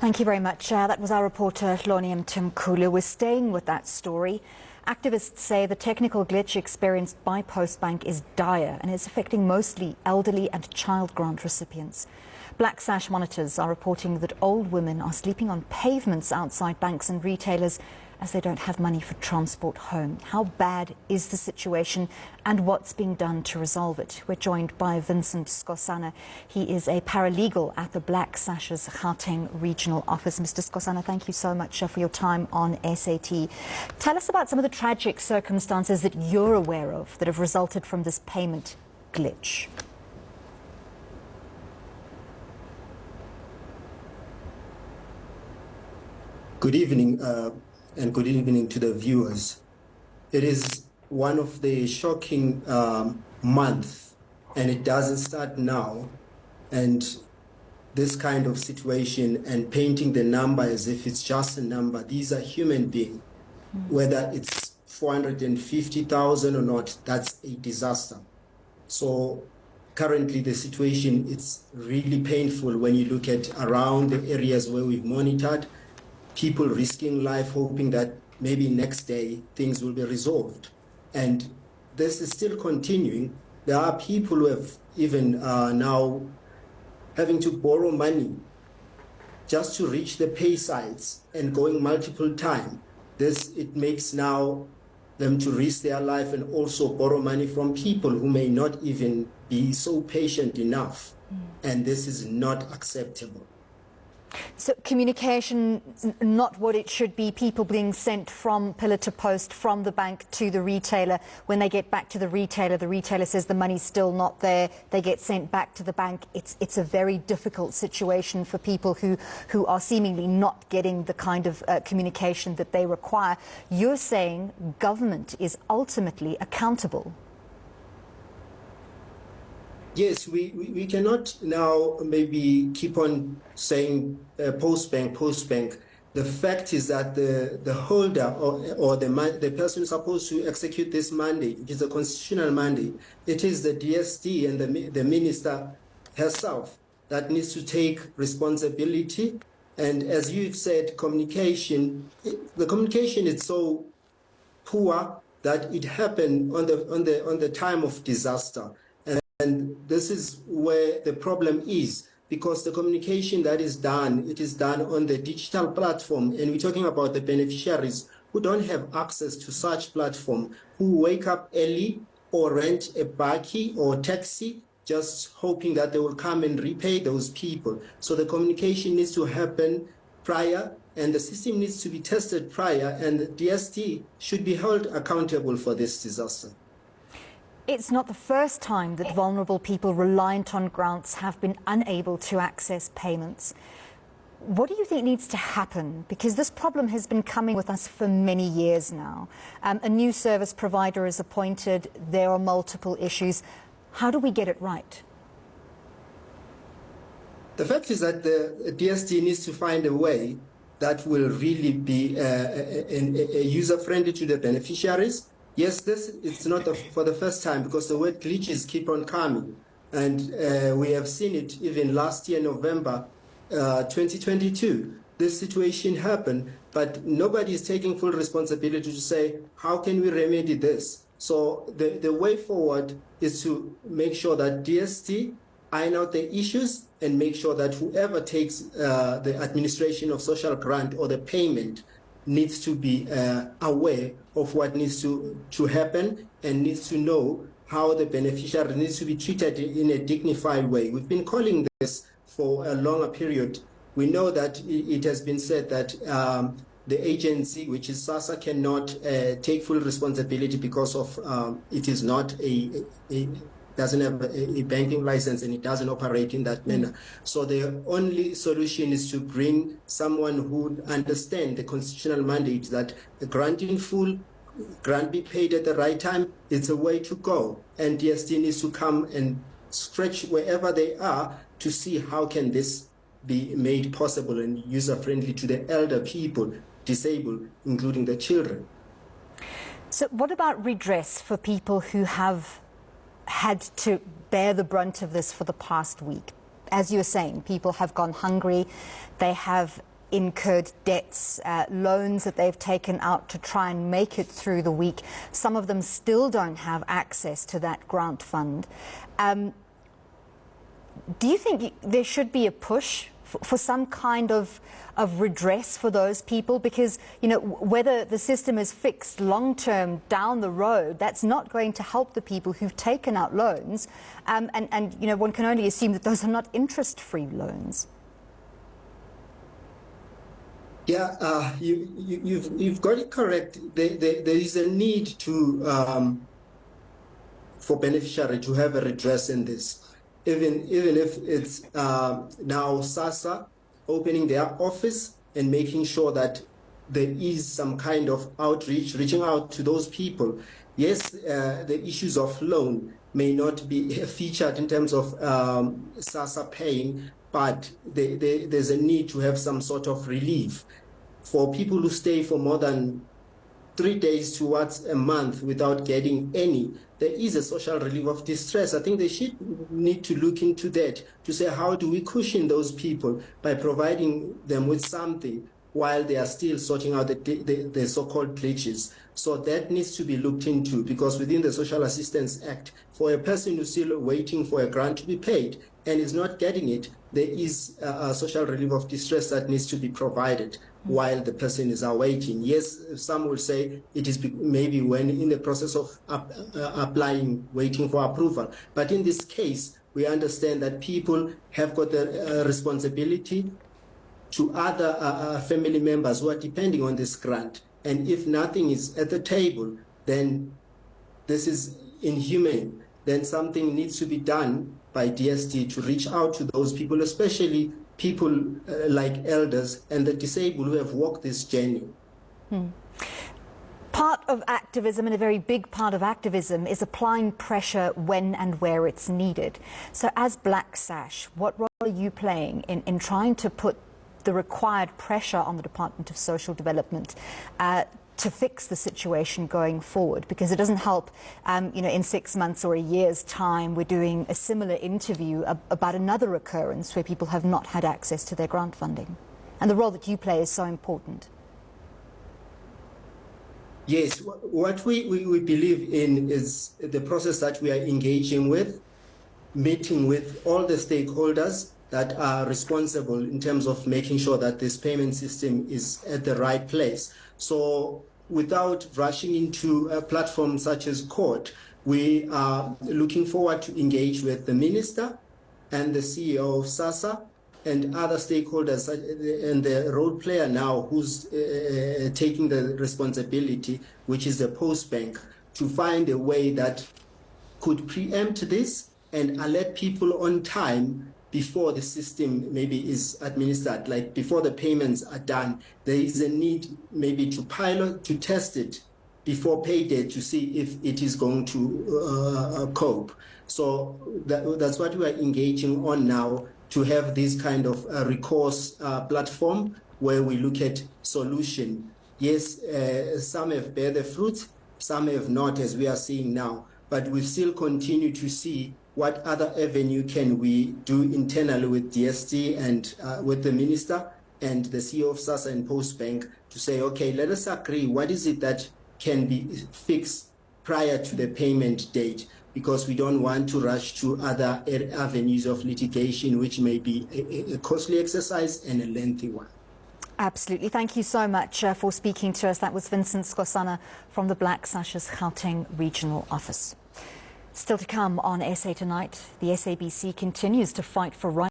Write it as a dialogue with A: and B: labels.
A: Thank you very much. That was our reporter, Hloniam Timkulu. We're staying with that story. Activists say the technical glitch experienced by Postbank is dire and is affecting mostly elderly and child grant recipients. Black Sash monitors are reporting that old women are sleeping on pavements outside banks and retailers as they don't have money for transport home. How bad is the situation and what's being done to resolve it? We're joined by Vincent Skosana. He is a paralegal at the Black Sash's Gauteng Regional Office. Mr. Skosana, thank you so much for your time on SAT. Tell us about some of the tragic circumstances that you're aware of that have resulted from this payment glitch.
B: Good evening. And good evening to the viewers. It is one of the shocking months, and it doesn't start now. And this kind of situation and painting the number as if it's just a number, these are human beings. Whether it's 450,000 or not, that's a disaster. So currently the situation, it's really painful when you look at around the areas where we've monitored. People risking life, hoping that maybe next day things will be resolved. And this is still continuing. There are people who have even now having to borrow money just to reach the pay sites and going multiple times. It makes now them to risk their life and also borrow money from people who may not even be so patient enough. And this is not acceptable.
A: So communication, not what it should be, people being sent from pillar to post, from the bank to the retailer. When they get back to the retailer says the money's still not there. They get sent back to the bank. It's a very difficult situation for people who are seemingly not getting the kind of communication that they require. You're saying government is ultimately accountable.
B: Yes, we cannot now maybe keep on saying Postbank. The fact is that the holder or the person supposed to execute this mandate, which is a constitutional mandate, it is the DST and the minister herself that needs to take responsibility. And as you said, the communication is so poor that it happened on the time of disaster. And this is where the problem is, because the communication that is done, it is done on the digital platform. And we're talking about the beneficiaries who don't have access to such platform, who wake up early or rent a bakkie or taxi, just hoping that they will come and repay those people. So the communication needs to happen prior, and the system needs to be tested prior, and the DST should be held accountable for this disaster.
A: It's not the first time that vulnerable people reliant on grants have been unable to access payments. What do you think needs to happen? Because this problem has been coming with us for many years now. A new service provider is appointed. There are multiple issues. How do we get it right?
B: The fact is that the DST needs to find a way that will really be user-friendly to the beneficiaries. Yes, it's not for the first time, because the word glitches keep on coming. And we have seen it even last year, November 2022. This situation happened, but nobody is taking full responsibility to say, how can we remedy this? So the way forward is to make sure that DST iron out the issues and make sure that whoever takes the administration of social grant or the payment needs to be aware of what needs to happen and needs to know how the beneficiary needs to be treated in a dignified way. We've been calling this for a longer period. We know that it has been said that the agency, which is SASSA, cannot take full responsibility because of it is not doesn't have a banking license and it doesn't operate in that manner. So the only solution is to bring someone who understands the constitutional mandate that the grant in full, grant be paid at the right time. It's a way to go. And DST needs to come and stretch wherever they are to see how can this be made possible and user-friendly to the elder people, disabled, including the children.
A: So what about redress for people who have had to bear the brunt of this for the past week? As you were saying, people have gone hungry, they have incurred debts, loans that they've taken out to try and make it through the week. Some of them still don't have access to that grant fund. Do you think there should be a push for some kind of redress for those people? Because, you know, whether the system is fixed long-term down the road, that's not going to help the people who've taken out loans. And you know, one can only assume that those are not interest-free loans.
B: Yeah, you've got it correct. There is a need to for beneficiary to have a redress in this. Even if it's now SASSA opening their office and making sure that there is some kind of outreach, reaching out to those people. Yes, the issues of loan may not be featured in terms of SASSA paying, but there's a need to have some sort of relief for people who stay for more than 3 days towards a month without getting any. There is a social relief of distress. I think they should need to look into that to say, how do we cushion those people by providing them with something while they are still sorting out the so-called glitches. So that needs to be looked into, because within the Social Assistance Act, for a person who's still waiting for a grant to be paid and is not getting it, there is a social relief of distress that needs to be provided while the person is awaiting. Yes, some will say it is maybe when in the process of applying, waiting for approval. But in this case, we understand that people have got the responsibility to other family members who are depending on this grant. And if nothing is at the table, then this is inhumane. Then something needs to be done by DST to reach out to those people, especially people like elders and the disabled who have walked this journey.
A: Part of activism, and a very big part of activism, is applying pressure when and where it's needed. So as Black Sash, what role are you playing in trying to put the required pressure on the Department of Social Development to fix the situation going forward? Because it doesn't help, you know, in 6 months or a year's time, we're doing a similar interview about another occurrence where people have not had access to their grant funding. And the role that you play is so important.
B: Yes, what we believe in is the process that we are engaging with, meeting with all the stakeholders that are responsible in terms of making sure that this payment system is at the right place. So without rushing into a platform such as court, we are looking forward to engage with the minister and the CEO of SASSA and other stakeholders, and the role player now who's taking the responsibility, which is the Post Bank, to find a way that could preempt this and alert people on time before the system maybe is administered, like before the payments are done. There is a need maybe to pilot, to test it before payday to see if it is going to cope. So that's what we are engaging on now, to have this kind of recourse platform where we look at solution. Yes, some have bear the fruit, some have not, as we are seeing now, but we still continue to see what other avenue can we do internally with DST and with the minister and the CEO of SASSA and Post Bank to say, okay, let us agree what is it that can be fixed prior to the payment date, because we don't want to rush to other avenues of litigation, which may be a costly exercise and a lengthy one.
A: Absolutely. Thank you so much for speaking to us. That was Vincent Skosana from the Black Sash's Gauteng Regional Office. Still to come on SA Tonight, the SABC continues to fight for rights.